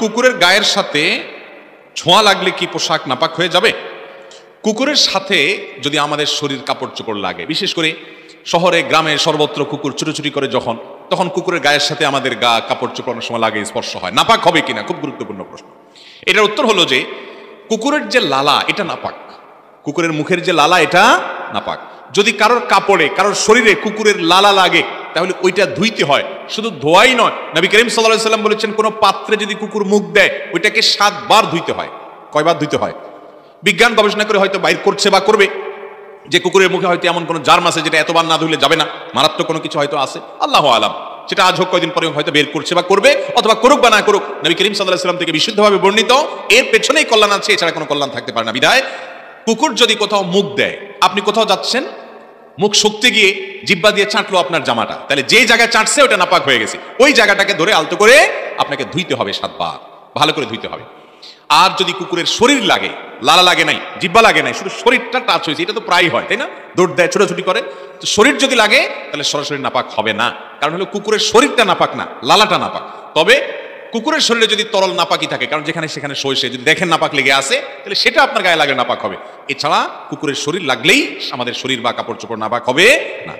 কুকুরের গায়ের সাথে ছোঁয়া লাগলে কি পোশাক নাপাক হয়ে যাবে? কুকুরের সাথে যদি আমাদের শরীর কাপড় চোপড় লাগে, বিশেষ করে শহরে গ্রামে সর্বত্র কুকুর ছুটোছুটি করে তখন কুকুরের গায়ের সাথে আমাদের গা কাপড় চোপড় অনেক সময় লাগে, স্পর্শ হয়, নাপাক হবে কিনা? খুব গুরুত্বপূর্ণ প্রশ্ন। এটার উত্তর হলো যে কুকুরের যে লালা এটা নাপাক, কুকুরের মুখের যে লালা এটা নাপাক। যদি কারোর কাপড়ে কারোর শরীরে কুকুরের লালা লাগে তাহলে ওইটা ধুইতে হয়, শুধু ধোয়াই নয়, নবী করিম সাল্লাল্লাহু আলাইহি সাল্লাম বলেছেন কোন পাত্রে যদি কুকুর মুখ দেয় ওইটাকে 7 বার ধুইতে হয়। কয়বার ধুইতে হয়? বিজ্ঞান গবেষণা করে হয়তো বাইর করছে বা করবে যে কুকুরের মুখে হয়তো এমন কোন জার্ম আছে যেটা এতবার না ধুইলে যাবে না, মারাত্মক কোনো কিছু হয়তো আছে, আল্লাহু আলাম। সেটা আজ হোক কয়দিন পরে হয়তো বের করছে বা করবে, অথবা করুক বা না করুক, নবী করিম সাল্লাল্লাহু আলাইহি সাল্লাম থেকে বিশুদ্ধভাবে বর্ণিত এর পেছনেই কল্যাণ আছে, এছাড়া কোনো কল্যাণ থাকতে পারে না। বিধায় কুকুর যদি কোথাও মুখ দেয়, আপনি কোথাও যাচ্ছেন, মুখ শুকতে গিয়ে জিহ্বা দিয়ে চাটলো আপনার জামাটা, তাহলে যে জায়গায় চাটছে ওটা নাপাক হয়ে গেছে, ওই জায়গাটাকে ধরে আলতো করে আপনাকে ধুইতে হবে 7 বার, ভালো করে ধুইতে হবে। আর যদি কুকুরের শরীর লাগে, লালা লাগে নাই, জিহ্বা লাগে নাই, শুধু শরীরটা টাচ হয়েছে, এটা তো প্রায় হয় তাই না, দৌড় দেয়, ছোটাছুটি করে, তো শরীর যদি লাগে তাহলে সরাসরি নাপাক হবে না, কারণ হলো কুকুরের শরীরটা নাপাক না, লালাটা নাপাক। তবে কুকুরের শরীরে যদি তরল নাপাকি থাকে, কারণ যেখানে সেখানে সইসে যদি দেখেন নাপাক লেগে আছে, তাহলে সেটা আপনার গায়ে লাগলে নাপাক হবে। এছাড়া কুকুরের শরীর লাগলেই আমাদের শরীর বা কাপড় চোপড় নাপাক হবে না।